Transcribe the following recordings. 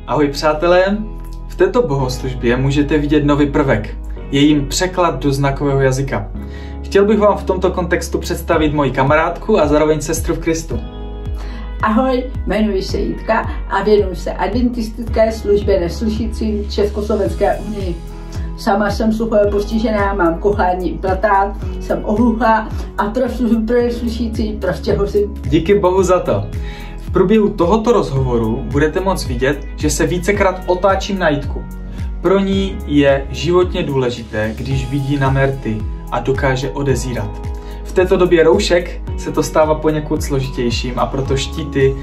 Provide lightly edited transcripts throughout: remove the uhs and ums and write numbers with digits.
Ahoj přátelé, v této bohoslužbě můžete vidět nový prvek, je jim překlad do znakového jazyka. Chtěl bych vám v tomto kontextu představit moji kamarádku a zároveň sestru v Kristu. Ahoj, jmenuji se Jitka a věnuji se adventistické službě neslyšícím v Československé unii. Sama jsem sluchově postižená, mám kochání implantát, jsem ohluchá a pro službu pro neslyšící prostě hozím. Díky Bohu za to. V průběhu tohoto rozhovoru budete moct vidět, že se vícekrát otáčím na Jitku. Pro ní je životně důležité, když vidí na Merty a dokáže odezírat. V této době roušek se to stává poněkud složitějším a proto štíty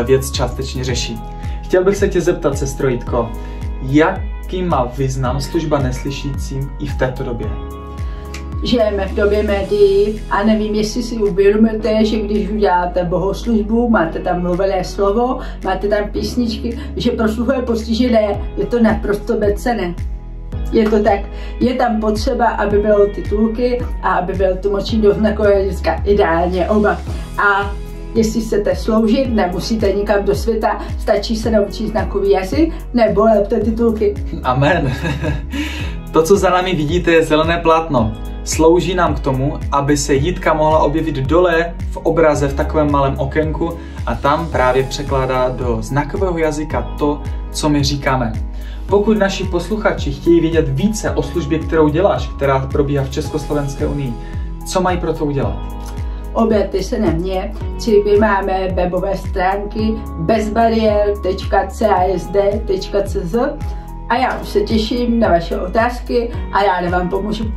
věc částečně řeší. Chtěl bych se tě zeptat, sestro Jitko, jaký má význam služba neslyšícím i v této době? Žijeme v době médií a nevím, jestli si uvědomíte, že když uděláte bohoslužbu, máte tam mluvené slovo, máte tam písničky, že pro sluchové postižené je to naprosto bezcenné. Je to tak, je tam potřeba, aby byly titulky a aby byl tlumočení do znakového jazyka, ideálně oba. A jestli chcete sloužit, nemusíte nikam do světa, stačí se naučit znakový jazyk nebo lepte titulky. Amen. To, co za námi vidíte, je zelené plátno. Slouží nám k tomu, aby se Jitka mohla objevit dole v obraze v takovém malém okénku a tam právě překládá do znakového jazyka to, co my říkáme. Pokud naši posluchači chtějí vědět více o službě, kterou děláš, která probíhá v Československé unii, co mají pro to udělat? Oběte se na mě, my máme webové stránky bezbariér.casd.cz a já už se těším na vaše otázky a já vám pomůžu.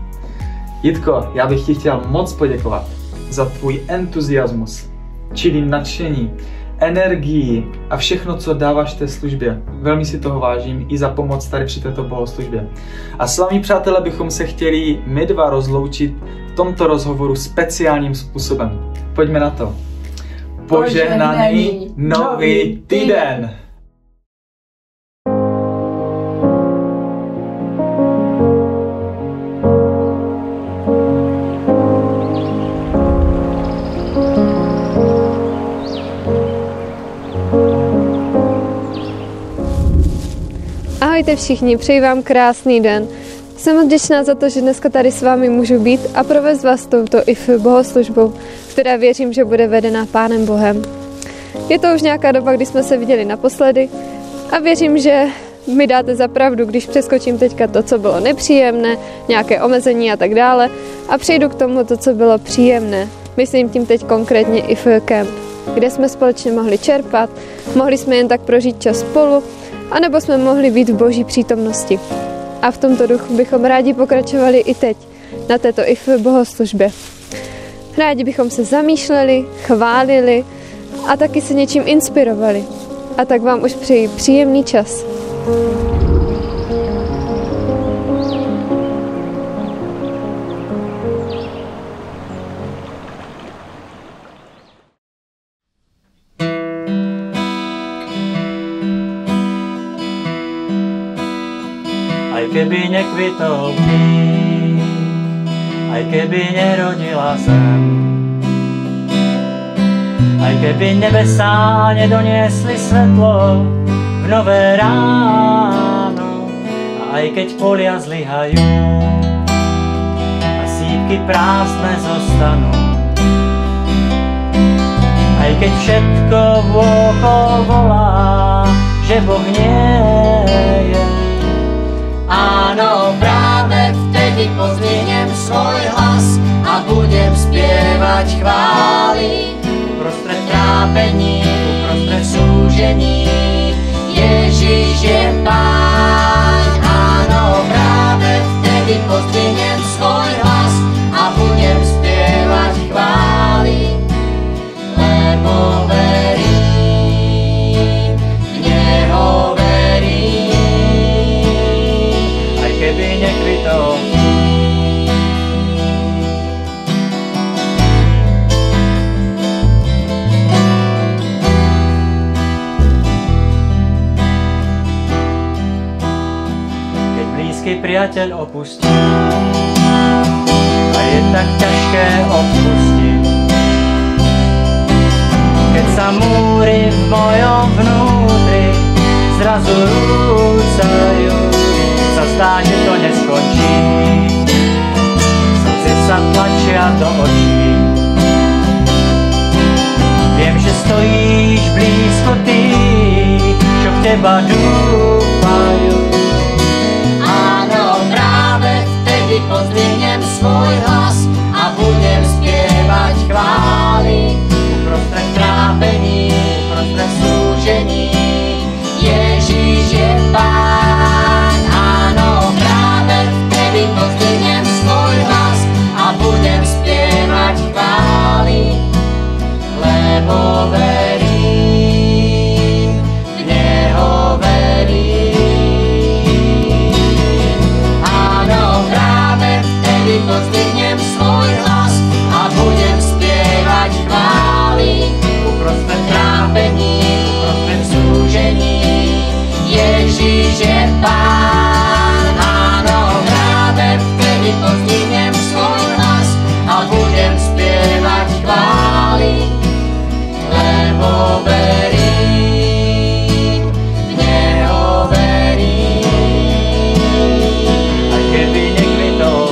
Jitko, já bych ti chtěl moc poděkovat za tvůj entuziasmus, čili nadšení, energii a všechno, co dáváš té službě. Velmi si toho vážím i za pomoc tady při této bohoslužbě. A s vámi, přátelé, bychom se chtěli my dva rozloučit v tomto rozhovoru speciálním způsobem. Pojďme na to. Požehnaný nový týden! Ahojte všichni, přeji vám krásný den. Jsem vděčná za to, že dneska tady s vámi můžu být a provést vás touto IF bohoslužbou, která věřím, že bude vedená Pánem Bohem. Je to už nějaká doba, kdy jsme se viděli naposledy a věřím, že mi dáte za pravdu, když přeskočím teďka to, co bylo nepříjemné, nějaké omezení a tak dále a přejdu k tomu, co bylo příjemné. Myslím tím teď konkrétně IF Camp, kde jsme společně mohli čerpat, mohli jsme jen tak prožít čas spolu, anebo jsme mohli být v Boží přítomnosti. A v tomto duchu bychom rádi pokračovali i teď, na této IF bohoslužbě. Rádi bychom se zamýšleli, chválili a taky se něčím inspirovali. A tak vám už přeji příjemný čas. Aj keby nekvitol kvín, aj keby nerodila zem, aj keby nebesá nedoniesli svetlo v nové ráno, a aj keď polia zlyhajú a sípky prázdne zostanú, aj keď všetko vôkol volá, že Boh nie je. Áno, práve vtedy pozdvihnem svoj hlas a budem spievať chvály. Uprostred Trápení, uprostred súžení, Ježiš je Pán. Áno, práve vtedy pozdvihnem svoj hlas a budem spievať chvály, lebo verím, v Neho keby nekvitol. Keď blízky priateľ opustí a je tak ťažké odpustiť, keď sa múry v mojom vnútri zrazu zrazu rúcajú, sa zdá, že to neskončí. Slzy sa tlačia do očí. Viem, že stojíš blízko tých, čo v teba dúfajú. Áno, práve vtedy pozdvihnem svoj hlas a budem spievať chvály. Uprostred trápení, Uprostred súžení Ježíš je Pán. Áno, práve vtedy pozdvihnem svoj hlas a budem spievať chvály, lebo verím, v Neho verím. Áno, práve vtedy pozdvihnem svoj hlas a budem spievať chvály. uprostred Trápení, uprostred súžení Ježíš je Pán. Áno, práve vtedy pozdvihnem svoj hlas a budem spievať chvály, lebo verím, v Neho verím. aj keby nekvitol.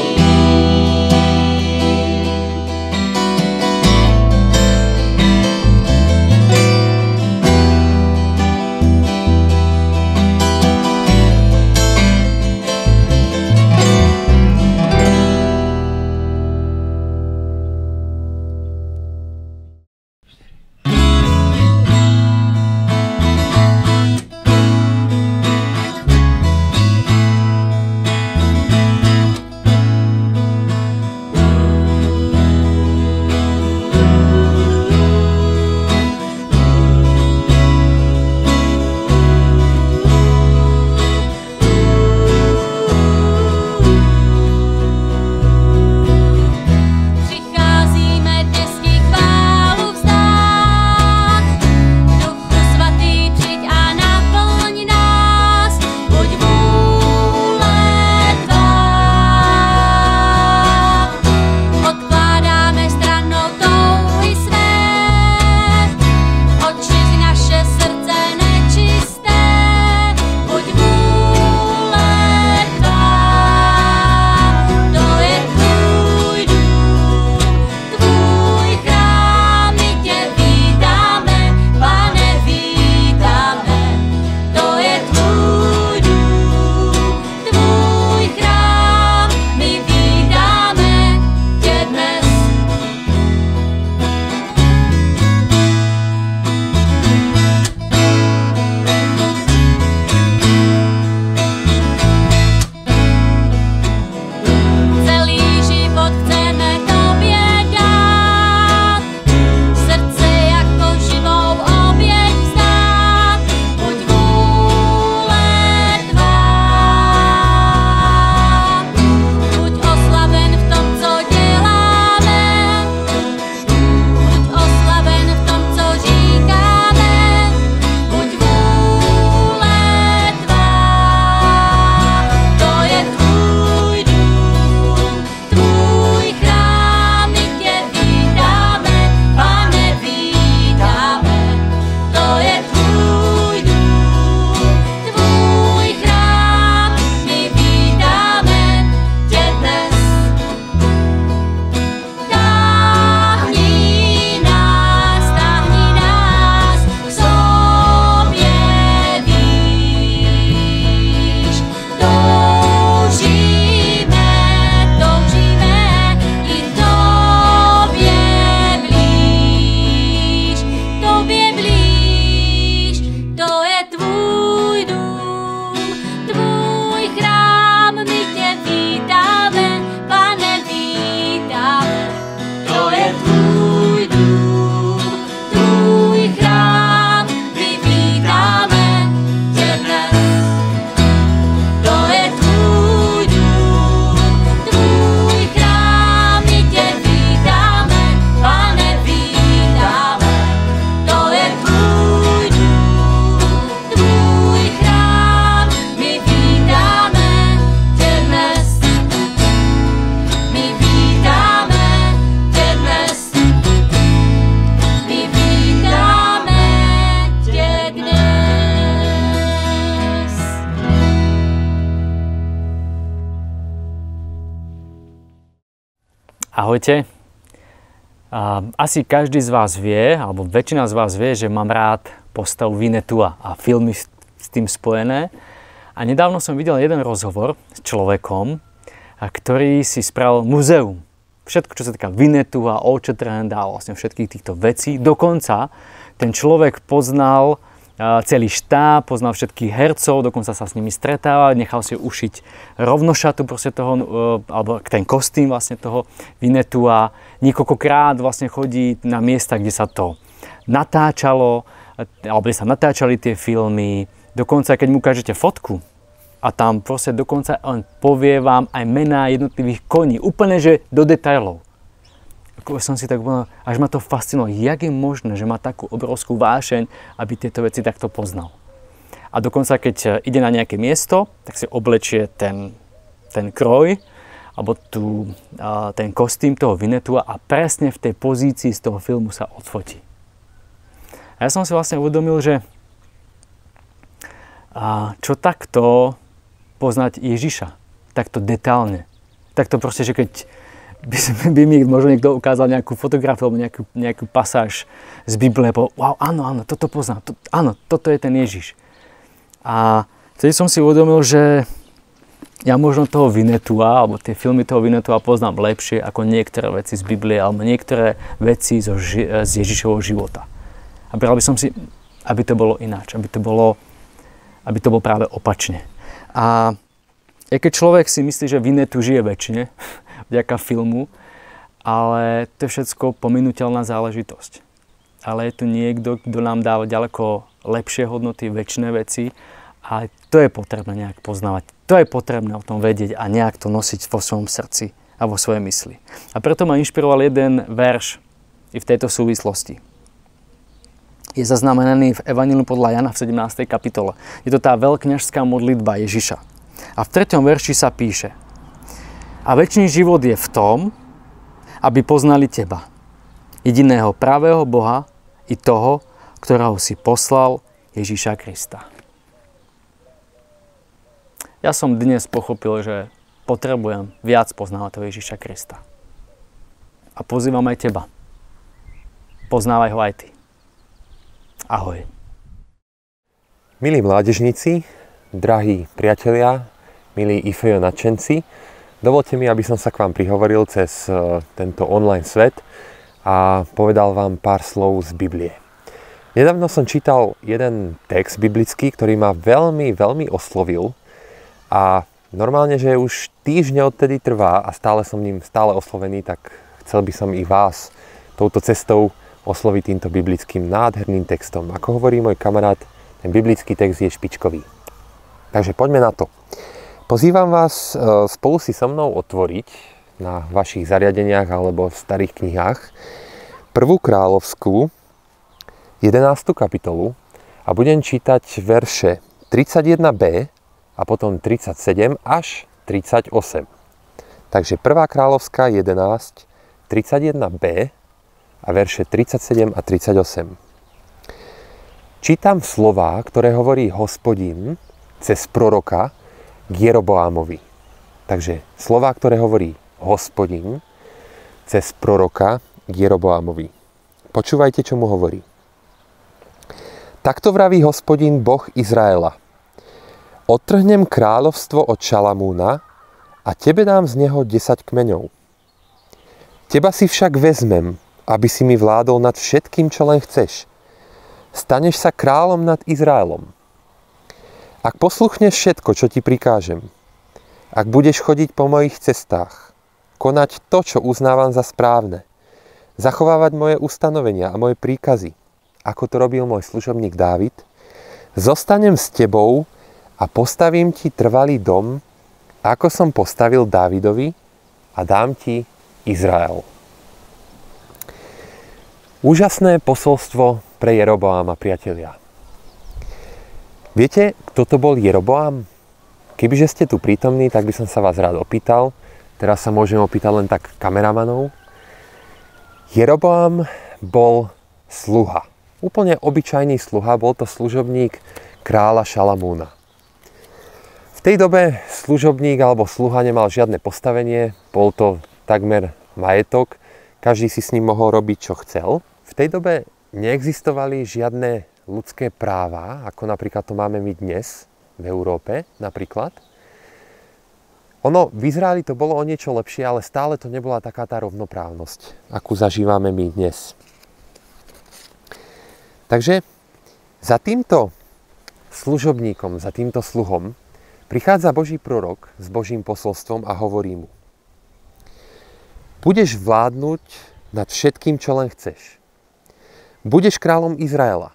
Ahojte. Asi každý z vás vie, alebo väčšina z vás vie, že mám rád postavu Winnetua a filmy s tým spojené. A nedávno som videl jeden rozhovor s človekom, ktorý si spravil muzeum. Všetko, čo sa týka Winnetua, Old Shatterhanda a vlastne všetkých týchto vecí. Dokonca ten človek poznal celý štáb, poznal všetkých hercov, dokonca sa s nimi stretával, nechal si ušiť rovnošatu proste toho, alebo ten kostým vlastne toho Winnetua. Niekoľkokrát vlastne chodí na miesta, kde sa to natáčalo, alebo kde sa natáčali tie filmy. Dokonca, keď mu ukážete fotku a tam proste dokonca on povie vám aj mená jednotlivých koní, úplne že do detailov. Som si tak povedal, až ma to fascinovalo, jak je možné, že má takú obrovskú vášeň, aby tieto veci takto poznal. A dokonca, keď ide na nejaké miesto, tak si oblečie ten kroj, alebo ten kostým toho Winnetua a presne v tej pozícii z toho filmu sa odfotí. A ja som si vlastne uvedomil, že čo takto poznať Ježiša, takto detálne, takto proste, že keď by mi možno niekto ukázal nejakú fotografiu alebo nejakú pasáž z Biblie, wow, áno, toto poznám, áno, toto je ten Ježiš. A vtedy som si uvedomil, že ja možno toho Winnetua, alebo tie filmy toho Winnetua poznám lepšie ako niektoré veci z Biblie, alebo niektoré veci z Ježišovho života. A bral by som si, aby to bolo ináč, aby to bolo práve opačne. A keď človek si myslí, že Winnetou žije väčšine, vďaka filmu, ale to je všetko pominuteľná záležitosť. Ale je tu niekto, kto nám dáva ďaleko lepšie hodnoty, väčšie veci a to je potrebné nejak poznávať. To je potrebné o tom vedieť a nejak to nosiť vo svojom srdci a vo svojej mysli. A preto ma inšpiroval jeden verš i v tejto súvislosti. Je zaznamenaný v Evanjeliu podľa Jana v 17. kapitole. Je to tá veľkňažská modlitba Ježiša. A v 3. verši sa píše: A večný život je v tom, aby poznali teba, jediného pravého Boha i toho, ktorého si poslal, Ježiša Krista. Ja som dnes pochopil, že potrebujem viac poznávať toho Ježiša Krista. A pozývam aj teba. Poznávaj ho aj ty. Ahoj. Milí mládežníci, drahí priatelia, milí IFEJO nadšenci, dovolte mi, aby som sa k vám prihovoril cez tento online svet a povedal vám pár slov z Biblie. Nedávno som čítal jeden text biblický, ktorý ma veľmi, veľmi oslovil a normálne, že už týždne odtedy trvá a stále som ním oslovený, tak chcel by som i vás touto cestou osloviť týmto biblickým nádherným textom. Ako hovorí môj kamarát, ten biblický text je špičkový. Takže poďme na to. Pozývam vás spolu si so mnou otvoriť na vašich zariadeniach alebo v starých knihách 1. kráľovskú 11. kapitolu a budem čítať verše 31b a potom 37 až 38. Takže 1. kráľovská 11, 31b a verše 37 a 38. Čítam slová, ktoré hovorí Hospodin cez proroka k Jeroboámovi. Takže slová, ktoré hovorí Hospodin cez proroka k Jeroboámovi. Počúvajte, čo mu hovorí. Takto vraví Hospodin, Boh Izraela. Odtrhnem kráľovstvo od Šalamúna a tebe dám z neho 10 kmeňov. Teba si však vezmem, aby si mi vládol nad všetkým, čo len chceš. Staneš sa kráľom nad Izraelom. Ak posluchneš všetko, čo ti prikážem, ak budeš chodiť po mojich cestách, konať to, čo uznávam za správne, zachovávať moje ustanovenia a moje príkazy, ako to robil môj služobník Dávid, zostanem s tebou a postavím ti trvalý dom, ako som postavil Dávidovi a dám ti Izrael. Úžasné posolstvo pre Jeroboáma, priatelia. Viete, kto to bol Jeroboám? Kebyže ste tu prítomní, tak by som sa vás rád opýtal. Teraz sa môžem opýtať len tak kameramanov. Jeroboám bol sluha. Úplne obyčajný sluha, bol to služobník kráľa Šalamúna. V tej dobe služobník alebo sluha nemal žiadne postavenie, bol to takmer majetok, každý si s ním mohol robiť, čo chcel. V tej dobe neexistovali žiadne ľudské práva, ako napríklad to máme my dnes v Európe napríklad. Ono v Izraeli to bolo o niečo lepšie, ale stále to nebola taká tá rovnoprávnosť, akú zažívame my dnes. Takže za týmto služobníkom, za týmto sluhom prichádza Boží prorok s Božím posolstvom a hovorí mu: budeš vládnuť nad všetkým, čo len chceš. Budeš kráľom Izraela.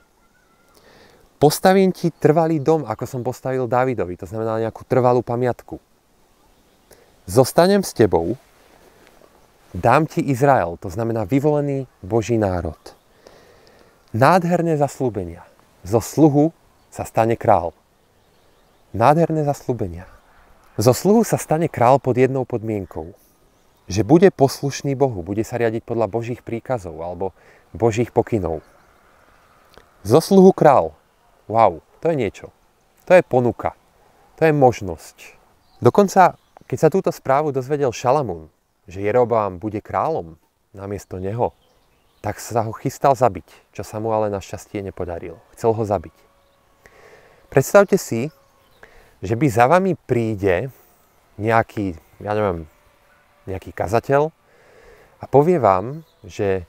Postavím ti trvalý dom, ako som postavil Dávidovi, to znamená nejakú trvalú pamiatku. Zostanem s tebou, dám ti Izrael, to znamená vyvolený Boží národ. Nádherné zasľúbenia. Zo sluhu sa stane král. Nádherné zasľúbenia. Zo sluhu sa stane král pod jednou podmienkou. Že bude poslušný Bohu, bude sa riadiť podľa Božích príkazov alebo Božích pokynov. Zo sluhu král. Wow, to je niečo. To je ponuka. To je možnosť. Dokonca, keď sa túto správu dozvedel Šalamún, že Jeroboám bude kráľom namiesto neho, tak sa ho chystal zabiť, čo sa mu ale našťastie nepodarilo. Chcel ho zabiť. Predstavte si, že by za vami príde nejaký kazateľ a povie vám, že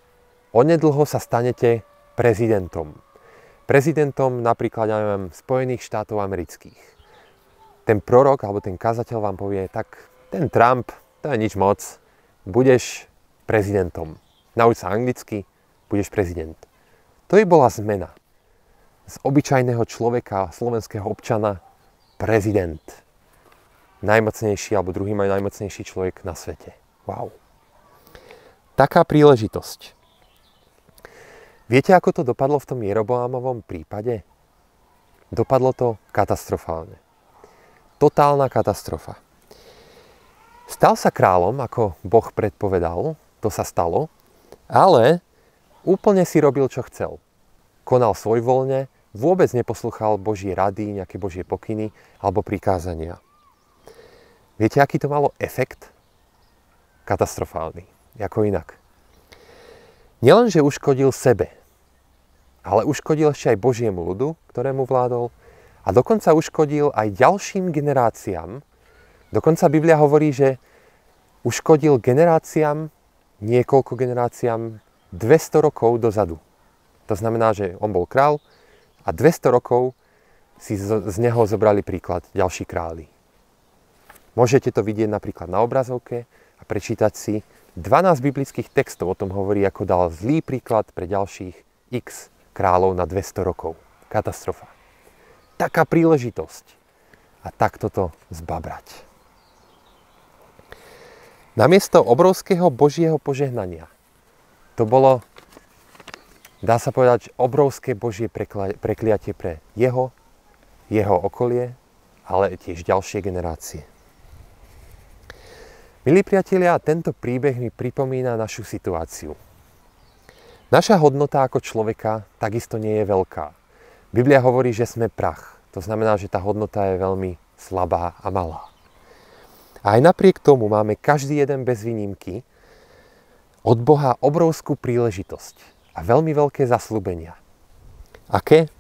onedlho sa stanete prezidentom. Prezidentom napríklad, Spojených štátov amerických. Ten prorok alebo ten kazateľ vám povie, tak ten Trump, to je nič moc, budeš prezidentom. Nauč sa anglicky, budeš prezident. To by bola zmena. Z obyčajného človeka, slovenského občana, prezident. Najmocnejší alebo druhý najmocnejší človek na svete. Wow. Taká príležitosť. Viete, ako to dopadlo v tom Jeroboámovom prípade? Dopadlo to katastrofálne. Totálna katastrofa. Stal sa kráľom, ako Boh predpovedal, to sa stalo, ale úplne si robil, čo chcel. Konal svojvoľne, vôbec neposlúchal Božie rady, nejaké Božie pokyny alebo prikázania. Viete, aký to malo efekt? Katastrofálny. Ako inak. Nielenže uškodil sebe, ale uškodil ešte aj Božiemu ľudu, ktorému vládol, a dokonca uškodil aj ďalším generáciám. Dokonca Biblia hovorí, že uškodil generáciám, niekoľko generáciám, 200 rokov dozadu. To znamená, že on bol král a 200 rokov si z neho zobrali príklad ďalší králi. Môžete to vidieť napríklad na obrazovke a prečítať si 12 biblických textov o tom hovorí, ako dal zlý príklad pre ďalších x kráľov na 200 rokov. Katastrofa. Taká príležitosť. A takto to zbabrať. Namiesto obrovského Božieho požehnania to bolo, dá sa povedať, obrovské Božie prekliatie pre jeho okolie, ale tiež ďalšie generácie. Milí priatelia, tento príbeh mi pripomína našu situáciu. Naša hodnota ako človeka takisto nie je veľká. Biblia hovorí, že sme prach. To znamená, že tá hodnota je veľmi slabá a malá. A aj napriek tomu máme každý jeden bez výnimky od Boha obrovskú príležitosť a veľmi veľké zasľúbenia. Aké?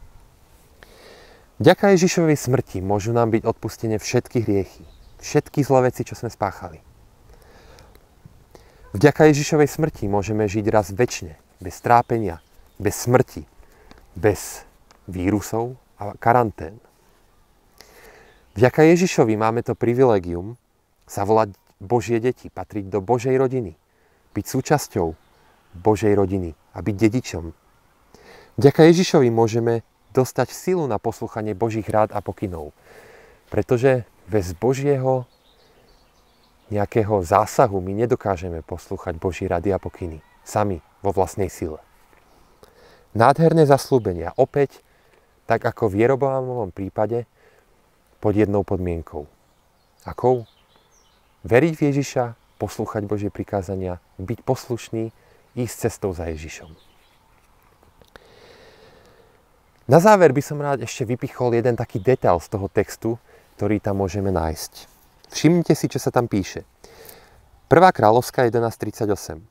Vďaka Ježišovej smrti môžu nám byť odpustené všetky hriechy, všetky zlé veci, čo sme spáchali. Vďaka Ježišovej smrti môžeme žiť raz večne, bez trápenia, bez smrti, bez vírusov a karantén. Vďaka Ježišovi máme to privilégium sa volať Božie deti, patriť do Božej rodiny, byť súčasťou Božej rodiny a byť dedičom. Vďaka Ježišovi môžeme dostať silu na poslúchanie Božích rád a pokynov, pretože bez Božieho nejakého zásahu my nedokážeme poslúchať Boží rady a pokyny sami vo vlastnej sile. Nádherné zasľúbenia, opäť, tak ako v Jeroboámovom prípade, pod jednou podmienkou. Akou? Veriť v Ježiša, poslúchať Božie prikázania, byť poslušný, ísť cestou za Ježišom. Na záver by som rád ešte vypichol jeden taký detail z toho textu, ktorý tam môžeme nájsť. Všimnite si, čo sa tam píše. 1. kráľovská 11.38.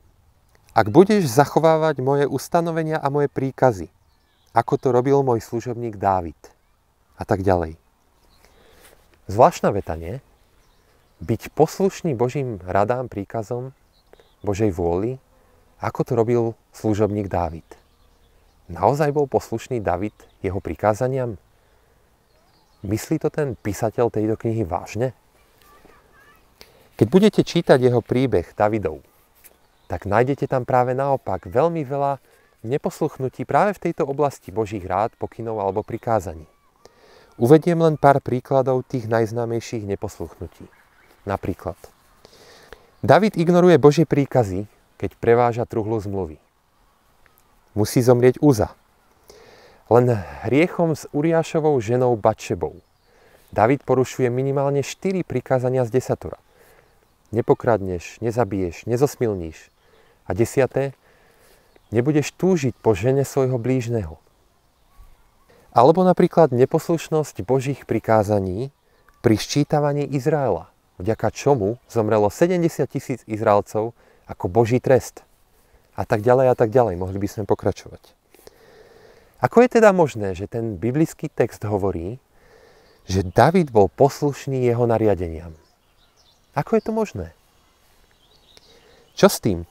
Ak budeš zachovávať moje ustanovenia a moje príkazy, ako to robil môj služobník Dávid. A tak ďalej. Zvláštna veta, nie? Byť poslušný Božím radám, príkazom, Božej vôli, ako to robil služobník Dávid. Naozaj bol poslušný Dávid jeho prikázaniam? Myslí to ten písateľ tejto knihy vážne? Keď budete čítať jeho príbeh Dávidov, tak nájdete tam práve naopak veľmi veľa neposluchnutí práve v tejto oblasti Božích rád, pokynov alebo prikázaní. Uvediem len pár príkladov tých najznámejších neposluchnutí. Napríklad, Dávid ignoruje Božie príkazy, keď preváža truhlu zmluvy. Musí zomrieť Uza. Len hriechom s Uriášovou ženou Batšebou Dávid porušuje minimálne 4 prikázania z 10. Nepokradneš, nezabiješ, nezosmilníš. A 10. Nebudeš túžiť po žene svojho blížneho. Alebo napríklad neposlušnosť Božích prikázaní pri ščítavaní Izraela, vďaka čomu zomrelo 70 000 Izraelcov ako Boží trest. A tak ďalej a tak ďalej. Mohli by sme pokračovať. Ako je teda možné, že ten biblický text hovorí, že Dávid bol poslušný jeho nariadeniam? Ako je to možné? Čo s tým?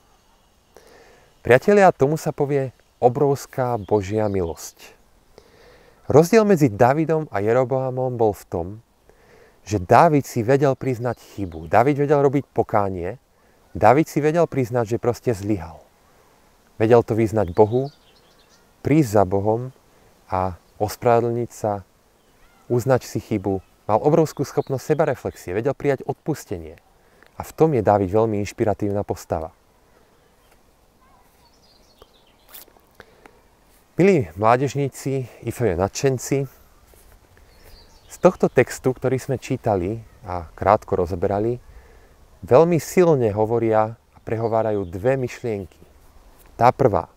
Priatelia, tomu sa povie obrovská Božia milosť. Rozdiel medzi Dávidom a Jeroboamom bol v tom, že Dávid si vedel priznať chybu. Dávid vedel robiť pokánie. Dávid si vedel priznať, že proste zlyhal. Vedel to vyznať Bohu, prísť za Bohom a ospravedlniť sa, uznať si chybu. Mal obrovskú schopnosť sebareflexie, vedel prijať odpustenie. A v tom je Dávid veľmi inšpiratívna postava. Milí mládežníci, IFE nadšenci, z tohto textu, ktorý sme čítali a krátko rozoberali, veľmi silne hovoria a prehovárajú dve myšlienky. Tá prvá.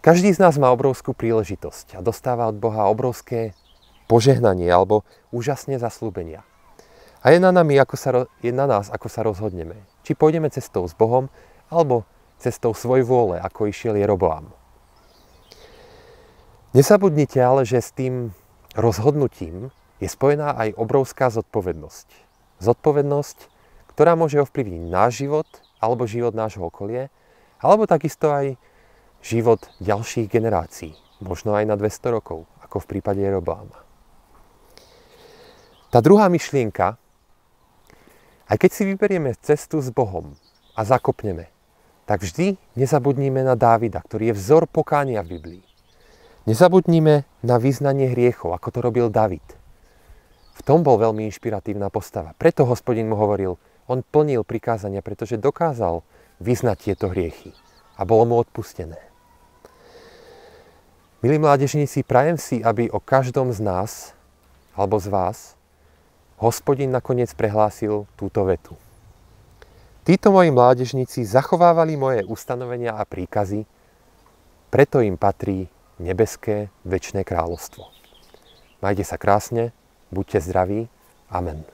Každý z nás má obrovskú príležitosť a dostáva od Boha obrovské požehnanie alebo úžasné zasľúbenia. A je na nás, ako sa rozhodneme. Či pôjdeme cestou s Bohom alebo cestou svojej vôle, ako išiel Jeroboam. Nezabudnite ale, že s tým rozhodnutím je spojená aj obrovská zodpovednosť. Zodpovednosť, ktorá môže ovplyvniť náš život alebo život nášho okolia, alebo takisto aj život ďalších generácií, možno aj na 200 rokov, ako v prípade Jeroboama. Tá druhá myšlienka, aj keď si vyberieme cestu s Bohom a zakopneme, tak vždy nezabudnime na Dávida, ktorý je vzor pokánia v Biblii. Nezabudnime na vyznanie hriechov, ako to robil Dávid. V tom bol veľmi inšpiratívna postava. Preto Hospodin mu hovoril, on plnil prikázania, pretože dokázal vyznať tieto hriechy a bolo mu odpustené. Milí mládežníci, prajem si, aby o každom z nás alebo z vás Hospodin nakoniec prehlásil túto vetu. Títo moji mládežníci zachovávali moje ustanovenia a príkazy, preto im patrí nebeské večné kráľovstvo. Majte sa krásne, buďte zdraví. Amen.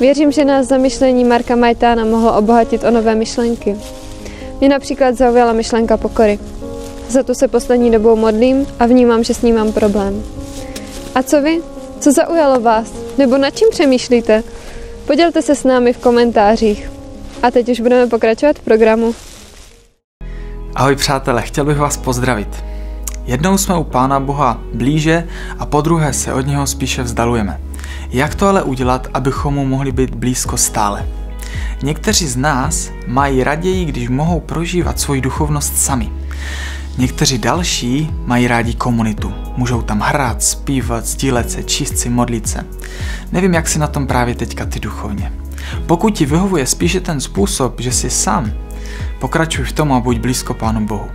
Věřím, že nás zamyšlení Marka Majtána mohlo obohatit o nové myšlenky. Mě například zaujala myšlenka pokory. Za tu se poslední dobou modlím a vnímám, že s ní mám problém. A co vy? Co zaujalo vás? Nebo nad čím přemýšlíte? Podělte se s námi v komentářích. A teď už budeme pokračovat v programu. Ahoj přátelé, chtěl bych vás pozdravit. Jednou jsme u Pána Boha blíže a podruhé se od něho spíše vzdalujeme. Jak to ale udělat, abychom mu mohli být blízko stále? Někteří z nás mají raději, když mohou prožívat svoji duchovnost sami. Někteří další mají rádi komunitu. Můžou tam hrát, zpívat, sdílet se, číst si, modlit se. Nevím, jak si na tom právě teďka ty duchovně. Pokud ti vyhovuje spíše ten způsob, že jsi sám, pokračuj v tom a buď blízko Pánu Bohu.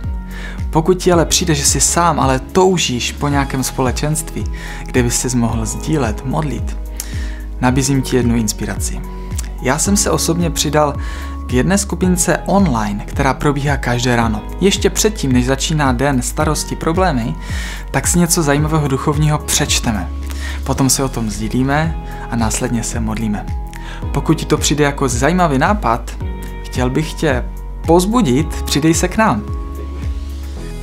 Pokud ti ale přijde, že jsi sám, ale toužíš po nějakém společenství, kde bys si mohl sdílet, modlit, nabízím ti jednu inspiraci. Já jsem se osobně přidal k jedné skupince online, která probíhá každé ráno. Ještě předtím, než začíná den starosti, problémy, tak si něco zajímavého duchovního přečteme. Potom se o tom sdílíme a následně se modlíme. Pokud ti to přijde jako zajímavý nápad, chtěl bych tě povzbudit, přidej se k nám.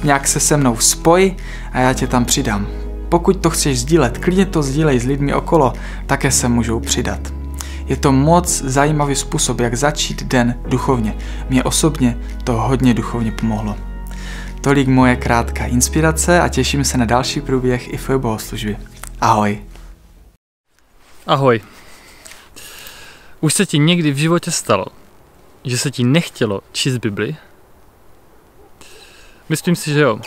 Nějak se mnou spoj a já tě tam přidám. Pokud to chceš sdílet, klidně to sdílej s lidmi okolo, také se můžou přidat. Je to moc zajímavý způsob, jak začít den duchovně. Mně osobně to hodně duchovně pomohlo. Tolik moje krátká inspirace a těším se na další průběh i v bohoslužbě. Ahoj. Ahoj. Už se ti někdy v životě stalo, že se ti nechtělo číst Bibli? Myslím si, že jo.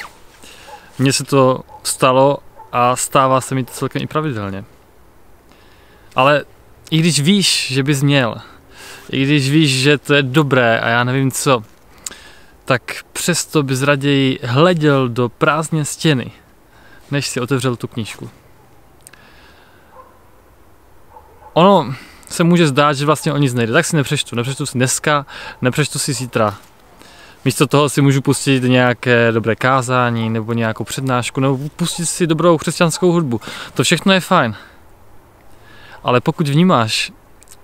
Mně se to stalo a stává se mi to celkem i pravidelně. Ale i když víš, že bys měl, i když víš, že to je dobré a já nevím co, tak přesto bys raději hleděl do prázdné stěny, než si otevřel tu knížku. Ono se může zdát, že vlastně o nic nejde, tak si nepřečtu si dneska, nepřečtu si zítra. Místo toho si můžu pustit nějaké dobré kázání, nebo nějakou přednášku, nebo pustit si dobrou křesťanskou hudbu. To všechno je fajn. Ale pokud vnímáš,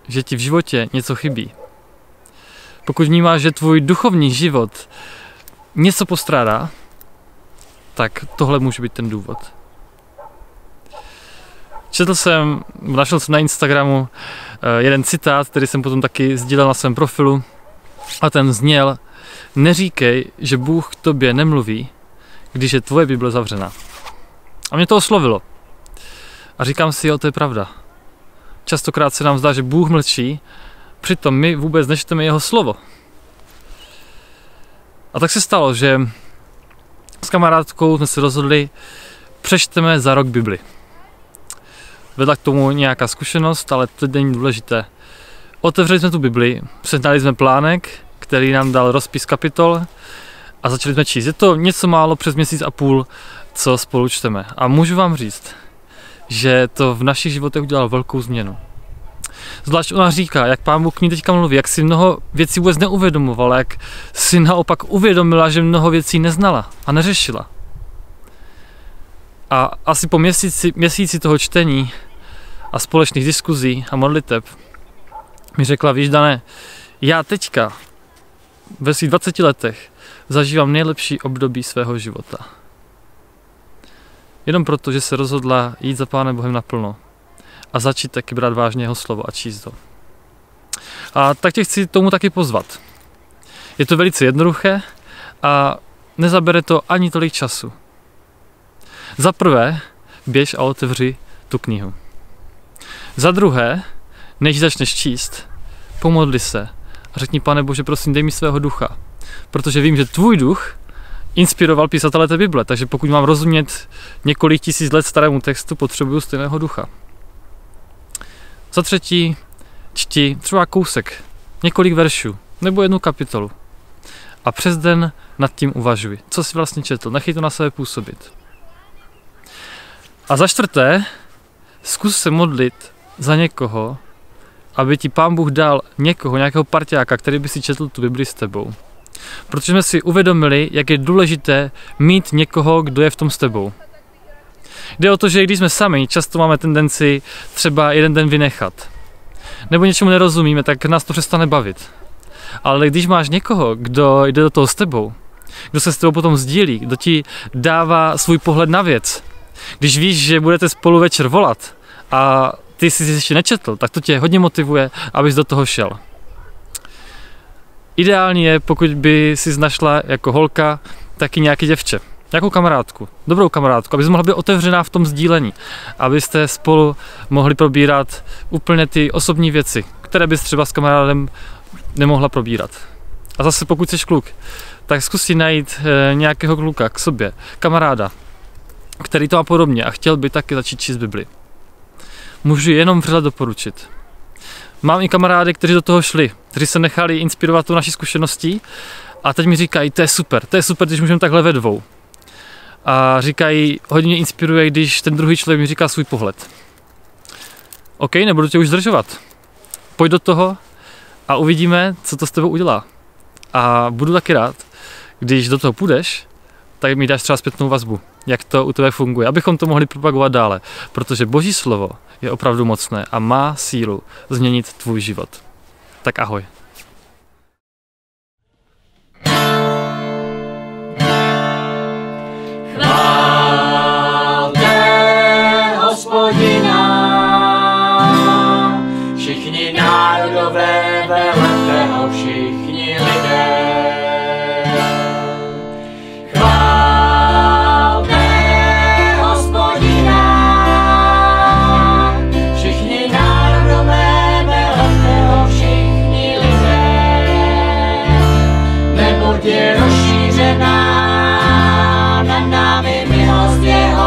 že ti v životě něco chybí, pokud vnímáš, že tvůj duchovní život něco postrádá, tak tohle může být ten důvod. Našel jsem na Instagramu jeden citát, který jsem potom taky sdílel na svém profilu, a ten zněl: neříkej, že Bůh k tobě nemluví, když je tvoje Bible zavřená. A mě to oslovilo. A říkám si, jo, to je pravda. Častokrát se nám zdá, že Bůh mlčí, přitom my vůbec nečteme jeho slovo. A tak se stalo, že s kamarádkou jsme se rozhodli, přečteme za rok Bibli. Vedla k tomu nějaká zkušenost, ale to není důležité. Otevřeli jsme tu Bibli, přehnali jsme plánek, který nám dal rozpis kapitol a začali jsme číst. Je to něco málo přes měsíc a půl, co spolu čteme. A můžu vám říct, že to v našich životech udělalo velkou změnu. Zvlášť ona říká, jak Pán Bůh k ní teďka mluví, jak si mnoho věcí vůbec neuvědomovala, jak si naopak uvědomila, že mnoho věcí neznala a neřešila. A asi po měsíci toho čtení a společných diskuzí a modliteb mi řekla: víš, Dané, já teďka ve svých 20 letech zažívám nejlepší období svého života. Jenom proto, že se rozhodla jít za Pánem Bohem naplno a začít taky brát vážně jeho slovo a číst ho. A tak tě chci tomu taky pozvat. Je to velice jednoduché a nezabere to ani tolik času. Za prvé, běž a otevři tu knihu. Za druhé, než začneš číst, pomodli se a řekni: Pane Bože, prosím, dej mi svého ducha. Protože vím, že tvůj duch inspiroval písatele té Bible, takže pokud mám rozumět několik tisíc let starému textu, potřebuju stejného ducha. Za třetí, čti třeba kousek, několik veršů, nebo jednu kapitolu. A přes den nad tím uvažuj, co jsi vlastně četl, nechej to na sebe působit. A za čtvrté, zkus se modlit za někoho, aby ti Pán Bůh dal nějakého parťáka, který by si četl tu Bibli s tebou. Protože jsme si uvědomili, jak je důležité mít někoho, kdo je v tom s tebou. Jde o to, že když jsme sami, často máme tendenci třeba jeden den vynechat. nebo něčemu nerozumíme, tak nás to přestane bavit. Ale když máš někoho, kdo jde do toho s tebou, kdo se s tebou potom sdílí, kdo ti dává svůj pohled na věc, když víš, že budete spolu večer volat a ty jsi ještě nečetl, tak to tě hodně motivuje, abys do toho šel. Ideální je, pokud by si našla jako holka taky nějaký děvče, nějakou kamarádku, dobrou kamarádku, abys mohla být otevřená v tom sdílení, abyste spolu mohli probírat úplně ty osobní věci, které bys třeba s kamarádem nemohla probírat. A zase pokud jsi kluk, tak zkus si najít nějakého kluka k sobě, kamaráda, který to má podobně a chtěl by taky začít číst Bibli. Můžu jenom vřele doporučit. Mám i kamarády, kteří do toho šli, kteří se nechali inspirovat tou naší zkušeností a teď mi říkají, to je super, když můžeme takhle ve dvou. A říkají, hodně mě inspiruje, když ten druhý člověk mi říká svůj pohled. OK, nebudu tě už zdržovat. Pojď do toho a uvidíme, co to s tebou udělá. A budu taky rád, když do toho půjdeš, tak mi dáš třeba zpětnou vazbu, jak to u tebe funguje, abychom to mohli propagovat dále, protože Boží slovo je opravdu mocné a má sílu změnit tvůj život. Tak ahoj. Chválte Hospodina, všichni národové, velete ho všichni lidé. Chválte Hospodina, všichni národové, velete ho všichni lidé. Neboť je rozšířená nad námi milost jeho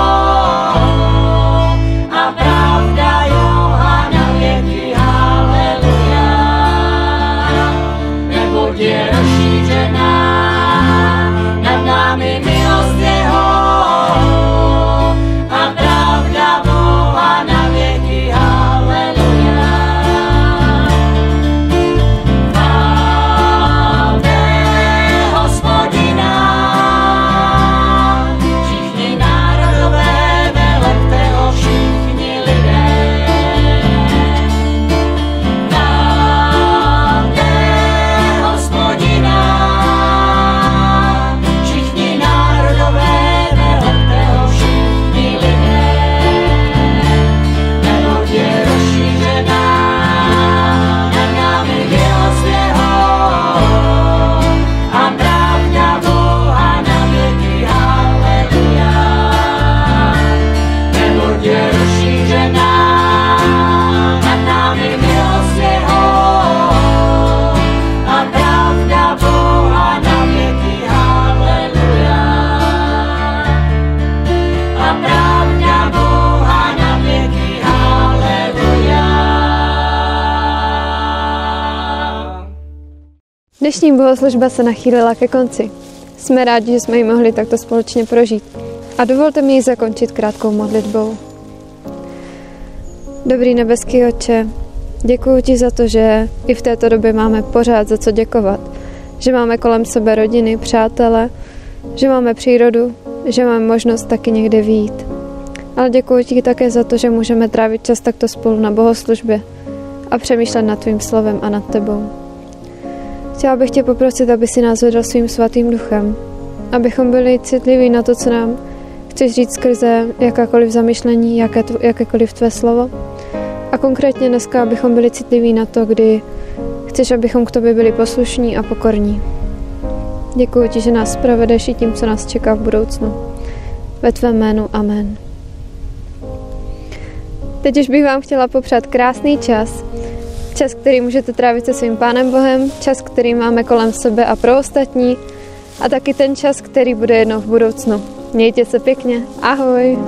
a pravda Joha na věky, haleluja. Neboť je rozšířená nad námi milost jeho a pravda Boha na věky, haleluja. Chválte Hospodina, všichni národové, velete ho všichni lidé. Chválte Hospodina, všichni národové, velete ho všichni lidé. Neboť je rozšířená nad námi milost jeho a pravda Boha na věky, haleluja. Neboť je rozšířená nad námi milost jeho a pravda Boha na věky, haleluja. A pravda Boha na věky, haleluja. Dnešní bohoslužba se nachýlila ke konci. Jsme rádi, že jsme ji mohli takto společně prožít. A dovolte mi ji zakončit krátkou modlitbou. Dobrý nebeský Otče, děkuji ti za to, že i v této době máme pořád za co děkovat. Že máme kolem sebe rodiny, přátele, že máme přírodu, že máme možnost taky někde vyjít. Ale děkuji ti také za to, že můžeme trávit čas takto spolu na bohoslužbě a přemýšlet nad tvým slovem a nad tebou. Chtěla bych tě poprosit, aby si nás vedl svým svatým duchem, abychom byli citliví na to, co nám chceš říct skrze jakákoliv zamyšlení, jakékoliv tvé slovo. A konkrétně dneska, abychom byli citliví na to, kdy chceš, abychom k tobě byli poslušní a pokorní. Děkuji ti, že nás provedeš i tím, co nás čeká v budoucnu. Ve tvém jménu, amen. Teď už bych vám chtěla popřát krásný čas, který můžete trávit se svým Pánem Bohem, čas, který máme kolem sebe a pro ostatní, a taky ten čas, který bude jednou v budoucnu. Mějte se pěkně, ahoj!